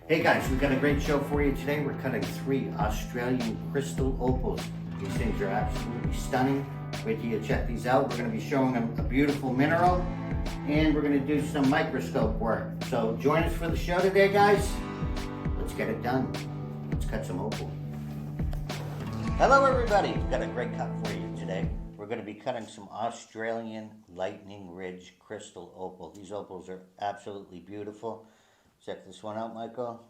Hey guys, we've got a great show for you today. We're cutting 3 Australian crystal opals. These things are absolutely stunning. Wait till you check these out. We're going to be showing them a beautiful mineral, and we're going to do some microscope work. So join us for the show today, guys. Let's get it done. Let's cut some opal. Hello everybody, we've got a great cut for you today. We're going to be cutting some Australian lightning ridge crystal opal. These opals are absolutely beautiful. Check this one out, Michael.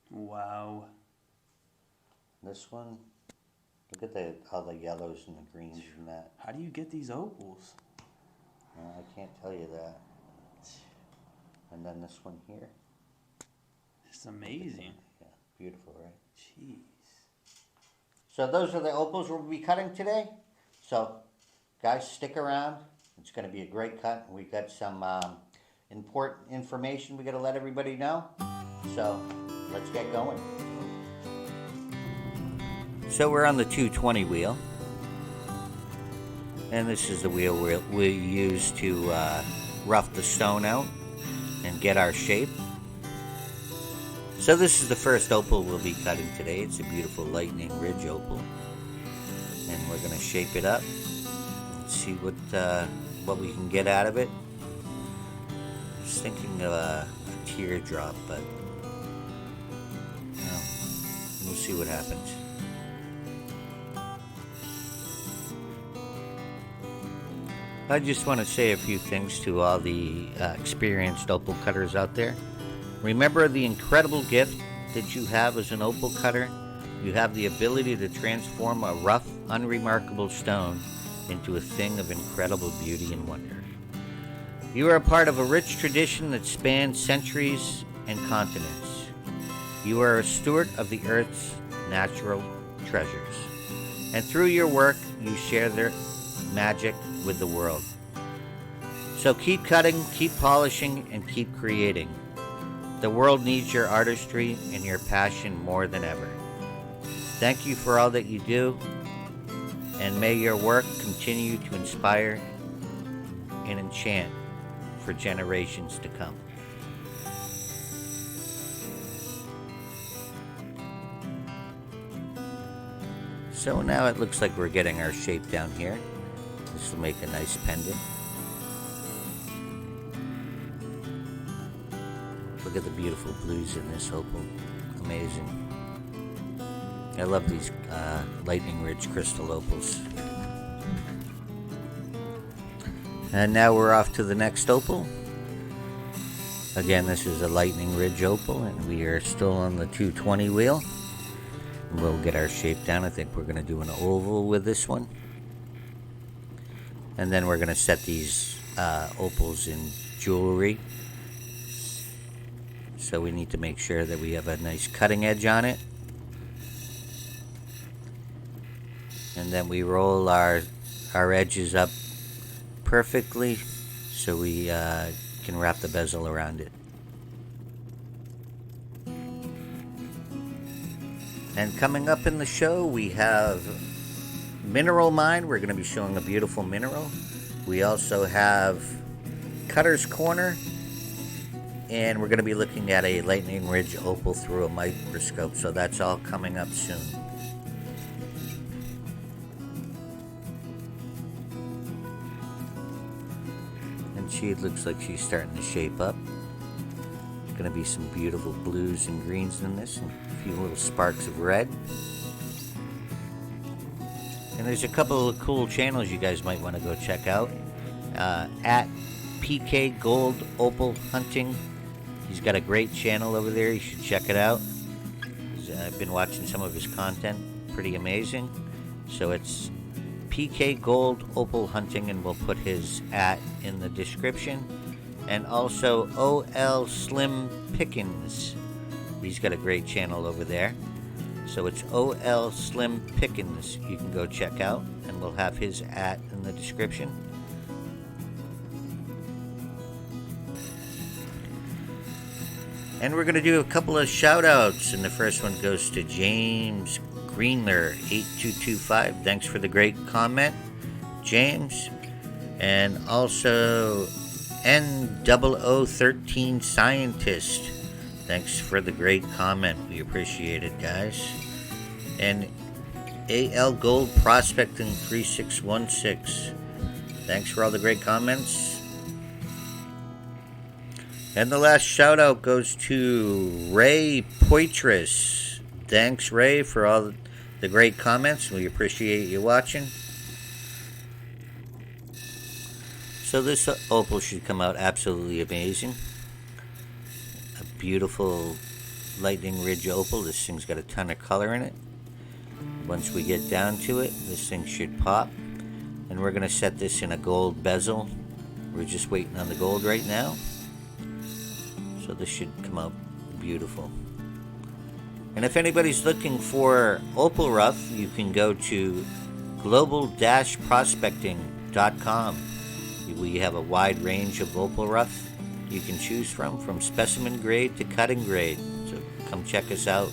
Wow. This one. Look at all the yellows and the greens and that. How do you get these opals? I can't tell you that. And then this one here. It's amazing. Yeah, beautiful, right? Jeez. So those are the opals we'll be cutting today. So, guys, stick around. It's going to be a great cut. We've got some important information we got to let everybody know. So, let's get going. So we're on the 220 wheel. And this is the wheel we use to rough the stone out and get our shape. So this is the first opal we'll be cutting today. It's a beautiful lightning ridge opal. And we're going to shape it up and see what we can get out of it. Just thinking of a teardrop, but we'll see what happens. I just want to say a few things to all the experienced opal cutters out there. Remember the incredible gift that you have as an opal cutter. You have the ability to transform a rough, unremarkable stone into a thing of incredible beauty and wonder. You are a part of a rich tradition that spans centuries and continents. You are a steward of the Earth's natural treasures. And through your work, you share their magic with the world. So keep cutting, keep polishing, and keep creating. The world needs your artistry and your passion more than ever. Thank you for all that you do, and may your work continue to inspire and enchant for generations to come. So now it looks like we're getting our shape down here. This will make a nice pendant. Look at the beautiful blues in this opal. Amazing. I love these lightning ridge crystal opals. And now we're off to the next opal. Again, this is a lightning ridge opal, and we are still on the 220 wheel. We'll get our shape down. I think we're going to do an oval with this one. And then we're going to set these opals in jewelry. So we need to make sure that we have a nice cutting edge on it. And then we roll our edges up perfectly so we can wrap the bezel around it. And coming up in the show, we have Mineral Mine. We're going to be showing a beautiful mineral. We also have Cutter's Corner. And we're going to be looking at a lightning ridge opal through a microscope. So that's all coming up soon. And she looks like she's starting to shape up. There's going to be some beautiful blues and greens in this, and a few little sparks of red. And there's a couple of cool channels you guys might want to go check out. At PK Gold Opal Hunting. He's got a great channel over there. You should check it out. I've been watching some of his content. Pretty amazing. So it's PK Gold Opal Hunting, and we'll put his in the description. And also OL Slim Pickens. He's got a great channel over there. So it's OL Slim Pickens. You can go check out, and we'll have his in the description. And we're going to do a couple of shout outs, and the first one goes to James Greenler 8225. Thanks for the great comment, James. And also N0013 Scientist Thanks for the great comment. We appreciate it, guys. And AL Gold Prospecting 3616. Thanks for all the great comments. And the last shout out goes to Ray Poitras. Thanks, Ray, for all the great comments. We appreciate you watching. So this opal should come out absolutely amazing. A beautiful lightning ridge opal. This thing's got a ton of color in it. Once we get down to it, this thing should pop. And we're going to set this in a gold bezel. We're just waiting on the gold right now. So this should come out beautiful. And if anybody's looking for opal rough, you can go to global-prospecting.com. We have a wide range of opal rough you can choose from specimen grade to cutting grade. So come check us out.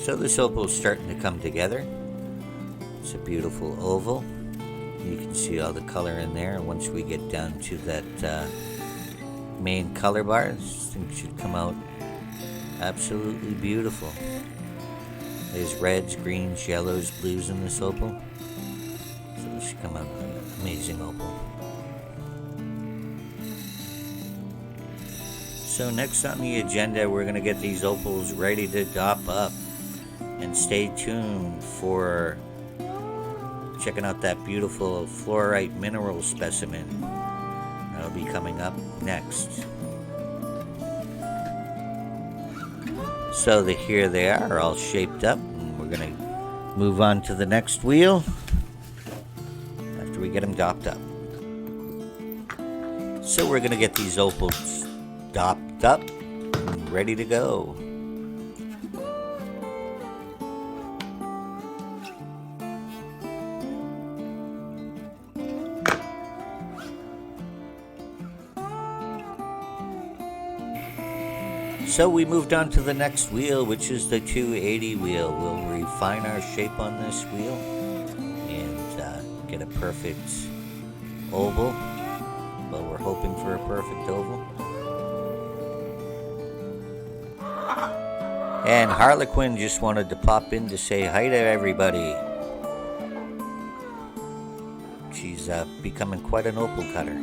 So this opal is starting to come together. It's a beautiful oval. You can see all the color in there. And once we get down to that main color bar, this thing should come out absolutely beautiful. There's reds, greens, yellows, blues in this opal. So this should come out an amazing opal. So next on the agenda, we're going to get these opals ready to dop up. And stay tuned for checking out that beautiful fluorite mineral specimen. That'll be coming up next. So here they are, all shaped up. And we're going to move on to the next wheel after we get them dopped up. So we're going to get these opals dopped up and ready to go. So we moved on to the next wheel, which is the 280 wheel. We'll refine our shape on this wheel and get a perfect oval. Well, we're hoping for a perfect oval. And Harlequin just wanted to pop in to say hi to everybody. She's becoming quite an opal cutter.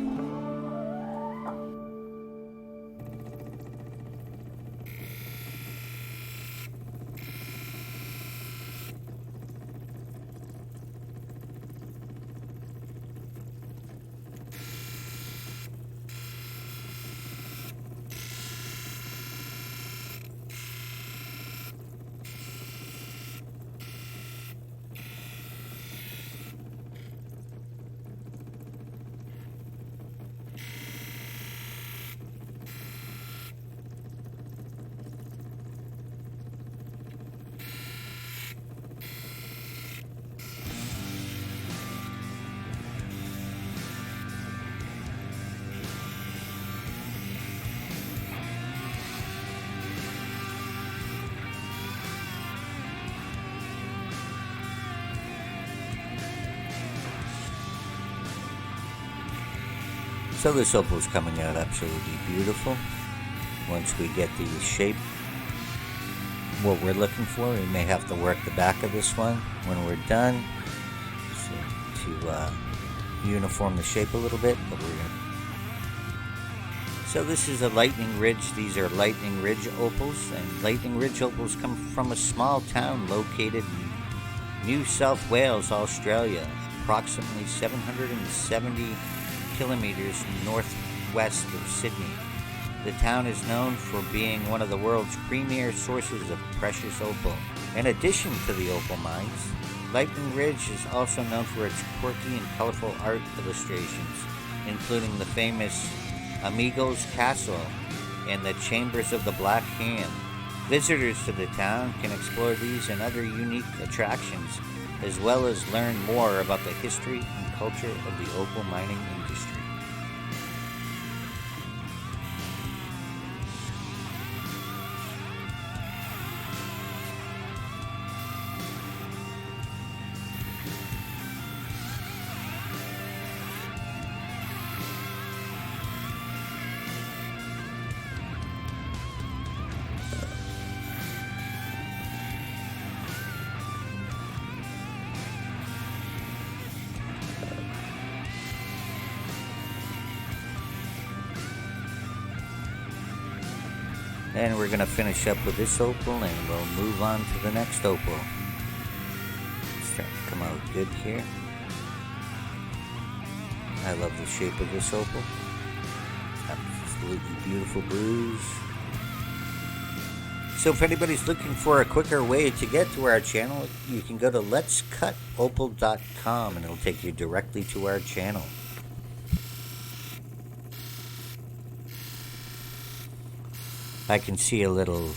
So this opal is coming out absolutely beautiful. Once we get the shape, what we're looking for, we may have to work the back of this one when we're done to uniform the shape a little bit. But we're gonna. So this is a lightning ridge. These are lightning ridge opals, and lightning ridge opals come from a small town located in New South Wales, Australia, approximately 770 kilometers northwest of Sydney. The town is known for being one of the world's premier sources of precious opal. In addition to the opal mines, Lightning Ridge is also known for its quirky and colorful art illustrations, including the famous Amigos Castle and the Chambers of the Black Hand. Visitors to the town can explore these and other unique attractions, as well as learn more about the history and culture of the opal mining industry. And we're going to finish up with this opal and we'll move on to the next opal. It's starting to come out good here. I love the shape of this opal. Absolutely beautiful blues. So if anybody's looking for a quicker way to get to our channel, you can go to letscutopal.com and it'll take you directly to our channel. I can see a little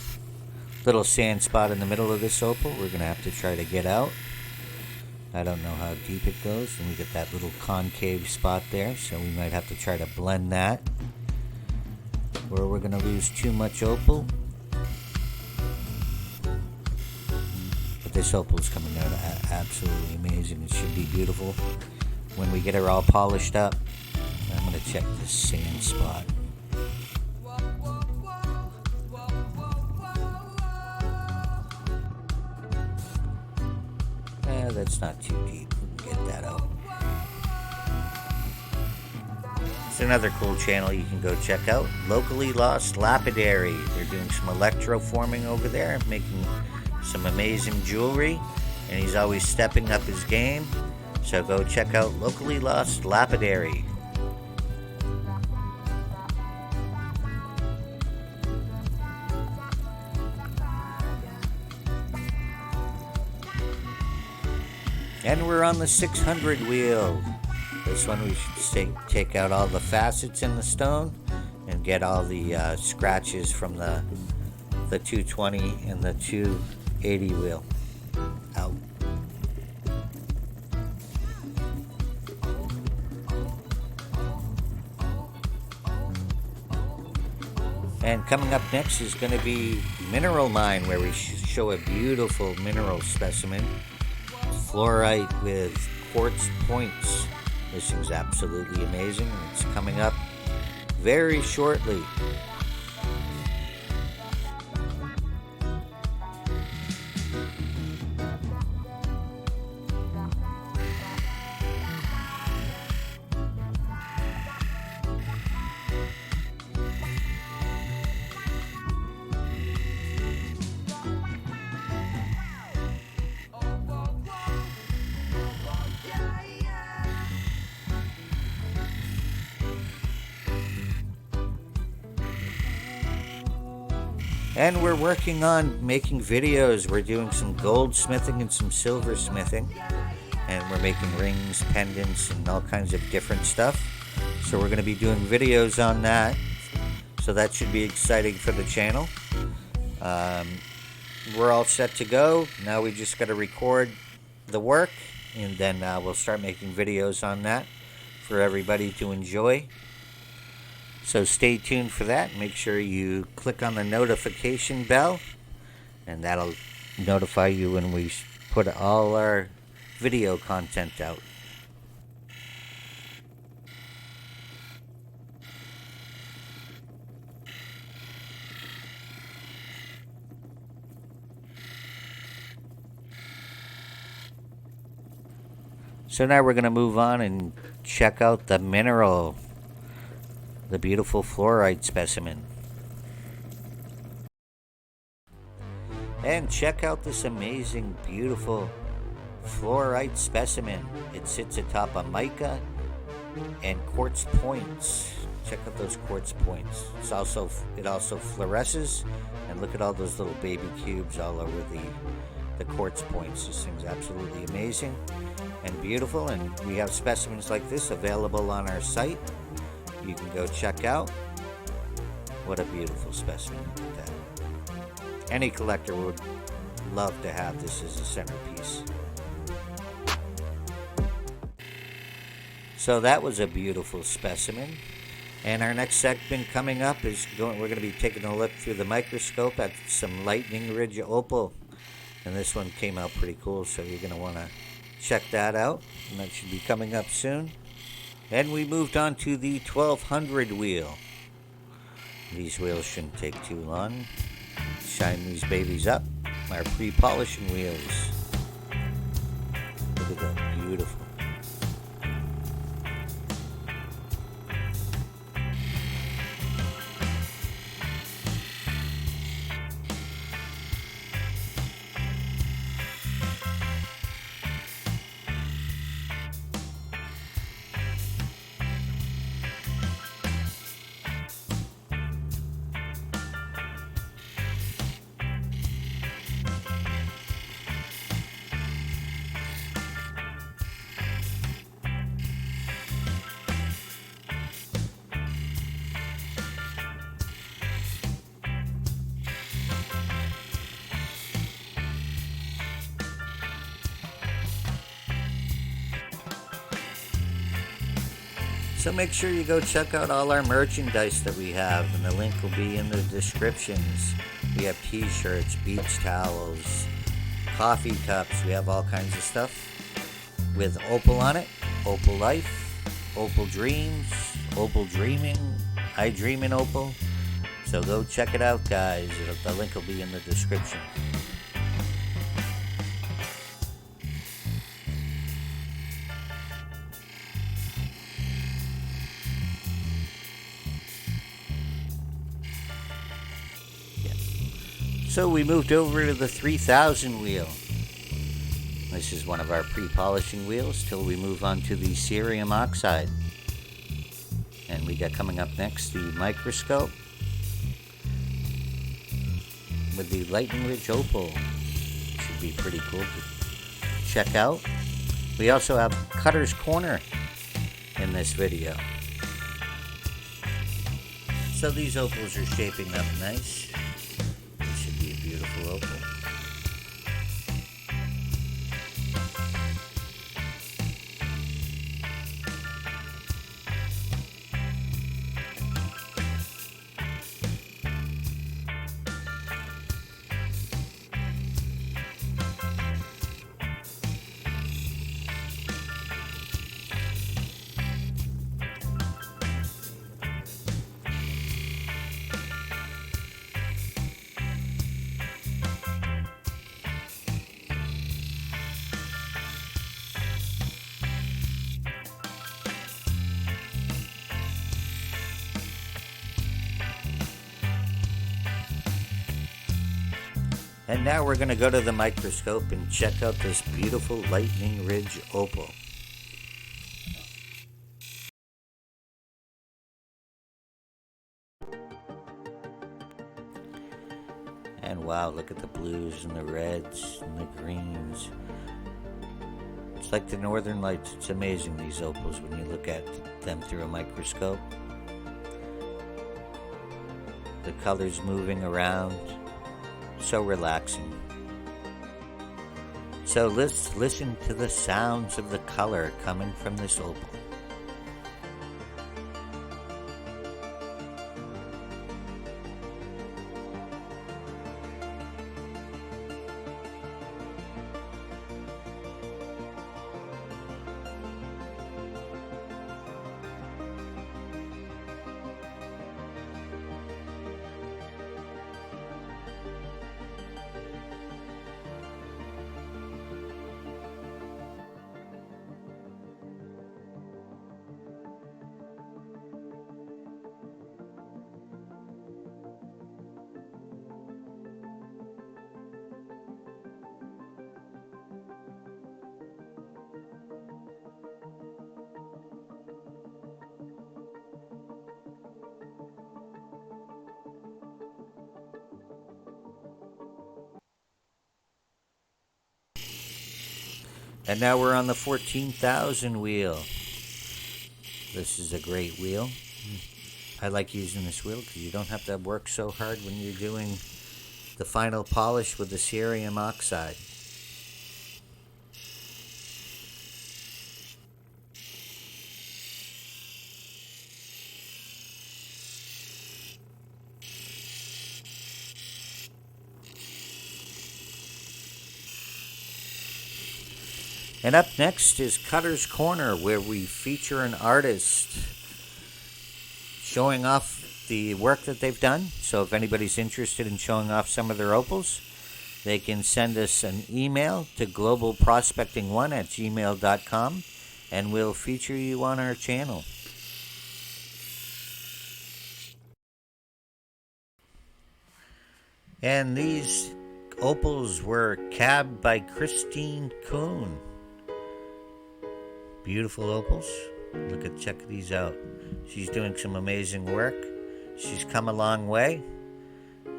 sand spot in the middle of this opal. We're going to have to try to get out. I don't know how deep it goes. And we get that little concave spot there, so we might have to try to blend that. Or we're going to lose too much opal. But this opal is coming out absolutely amazing. It should be beautiful when we get her all polished up. I'm going to check this sand spot. That's not too deep. We can get that out. It's another cool channel you can go check out. Locally Lost Lapidary. They're doing some electroforming over there, making some amazing jewelry, and he's always stepping up his game. So go check out Locally Lost Lapidary. And we're on the 600 wheel. This one we should take out all the facets in the stone and get all the scratches from the 220 and the 280 wheel out. And coming up next is going to be Mineral Mine, where we show a beautiful mineral specimen. Fluorite with quartz points. This thing's absolutely amazing. It's coming up very shortly. And we're working on making videos. We're doing some goldsmithing and some silversmithing. And we're making rings, pendants, and all kinds of different stuff. So we're going to be doing videos on that. So that should be exciting for the channel. We're all set to go. Now we just got to record the work. And then we'll start making videos on that for everybody to enjoy. So stay tuned for that. Make sure you click on the notification bell, and that'll notify you when we put all our video content out. So now we're going to move on and check out the mineral. The beautiful fluorite specimen. And check out this amazing, beautiful fluorite specimen. It sits atop a mica and quartz points. Check out those quartz points. It also fluoresces, and look at all those little baby cubes all over the quartz points. This thing's absolutely amazing and beautiful, and we have specimens like this available on our site. You can go check out. What a beautiful specimen. Look at that. Any collector would love to have this as a centerpiece. So that was a beautiful specimen. And our next segment coming up is we're going to be taking a look through the microscope at some Lightning Ridge opal. And this one came out pretty cool, so you're going to want to check that out. And that should be coming up soon. And we moved on to the 1200 wheel. These wheels shouldn't take too long. Shine these babies up. Our pre-polishing wheels. Look at that, beautiful. So make sure you go check out all our merchandise that we have, and the link will be in the descriptions. We have t-shirts, beach towels, coffee cups. We have all kinds of stuff with Opal on it. Opal Life, Opal Dreams, Opal Dreaming, I Dream in Opal. So go check it out, guys. The link will be in the description. So we moved over to the 3000 wheel. This is one of our pre-polishing wheels till we move on to the cerium oxide. And we got coming up next the Microscope with the Lightning Ridge Opal. Should be pretty cool to check out. We also have Cutter's Corner in this video. So these opals are shaping up nice. Beautiful opal. And now we're going to go to the microscope and check out this beautiful Lightning Ridge Opal. And wow, look at the blues and the reds and the greens. It's like the northern lights. It's amazing, these opals, when you look at them through a microscope. The colors moving around. So relaxing. So let's listen to the sounds of the color coming from this opal. And now we're on the 14,000 wheel. This is a great wheel. I like using this wheel because you don't have to work so hard when you're doing the final polish with the cerium oxide. And up next is Cutter's Corner, where we feature an artist showing off the work that they've done. So if anybody's interested in showing off some of their opals, they can send us an email to globalprospecting1@gmail.com, and we'll feature you on our channel. And these opals were cabbed by Christine Kuhn. Beautiful opals. Check these out. She's doing some amazing work. She's come a long way.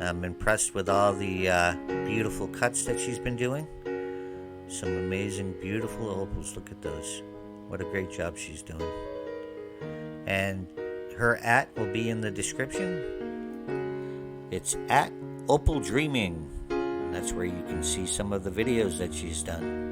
I'm impressed with all the beautiful cuts that she's been doing. Some amazing, beautiful opals. Look at those. What a great job she's doing. And her @ will be in the description. It's @Opal Dreaming. And that's where you can see some of the videos that she's done.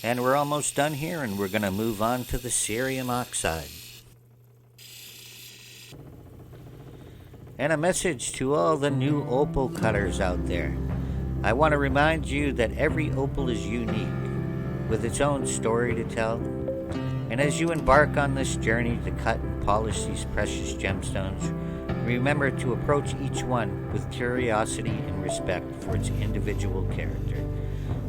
And we're almost done here, and we're going to move on to the cerium oxide. And a message to all the new opal cutters out there. I want to remind you that every opal is unique, with its own story to tell. And as you embark on this journey to cut and polish these precious gemstones, remember to approach each one with curiosity and respect for its individual character.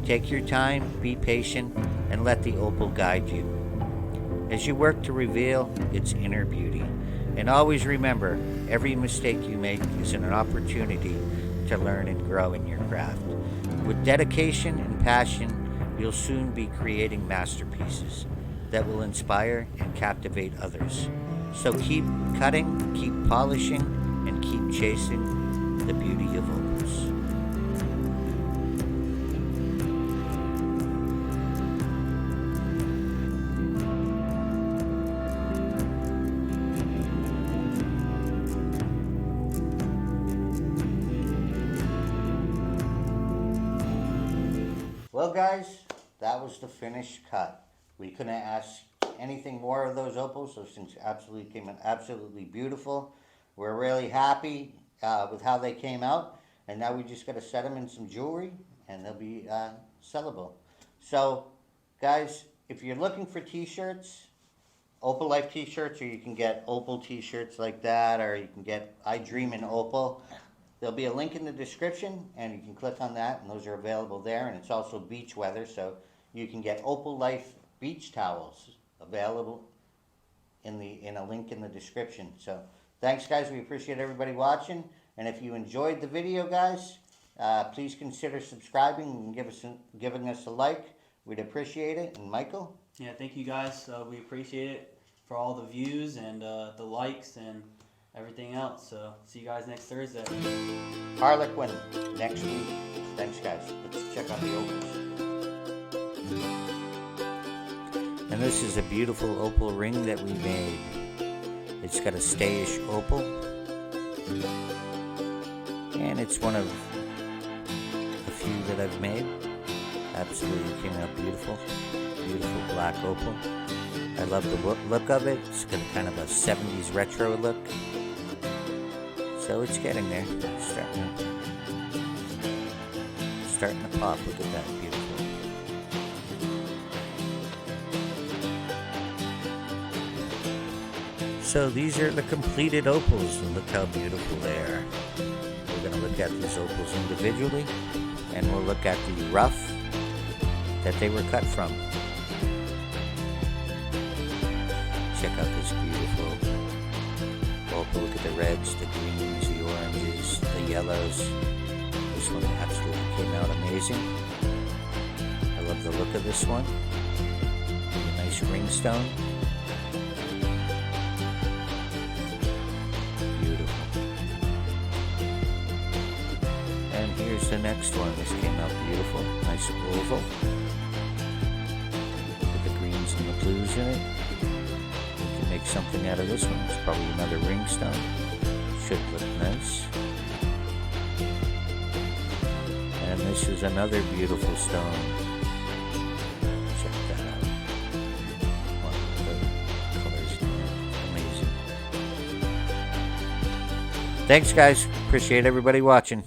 Take your time, be patient, and let the opal guide you as you work to reveal its inner beauty. And always remember, every mistake you make is an opportunity to learn and grow in your craft. With dedication and passion, you'll soon be creating masterpieces that will inspire and captivate others. So keep cutting, keep polishing, and keep chasing the beauty of opals. Well, guys, that was the finished cut. We couldn't ask anything more of those opals. Those things absolutely came out absolutely beautiful. We're really happy with how they came out, and now we just got to set them in some jewelry, and they'll be sellable. So, guys, if you're looking for t-shirts, Opal Life t-shirts, or you can get opal t-shirts like that, or you can get I Dream in Opal. There'll be a link in the description, and you can click on that, and those are available there. And it's also beach weather, so you can get Opal Life beach towels available in a link in the description. So thanks, guys. We appreciate everybody watching. And if you enjoyed the video, guys, please consider subscribing and giving us a like. We'd appreciate it. And Michael? Yeah, thank you guys. We appreciate it for all the views and the likes and everything else. So see you guys next Thursday. Harlequin next week. Thanks, guys. Let's check out the opals. And this is a beautiful opal ring that we made. It's got a stayish opal, and it's one of a few that I've made. Absolutely came out beautiful. Beautiful black opal. I love the look of it. It's got kind of a 70s retro look. So it's getting there. It's starting to pop. Look at that, beautiful. So these are the completed opals, and look how beautiful they are. We're going to look at these opals individually, and we'll look at the rough that they were cut from. Check out this beautiful opal. Look at the reds, the greens, the oranges, the yellows. This one absolutely came out amazing. I love the look of this one. A nice ring stone. Beautiful. And here's the next one. This came out beautiful. Nice oval. With the greens and the blues in it. We can make something out of this one. It's probably another ring stone. Should look nice. And this is another beautiful stone. Check that out. Wow, the colors are amazing. Thanks, guys. Appreciate everybody watching.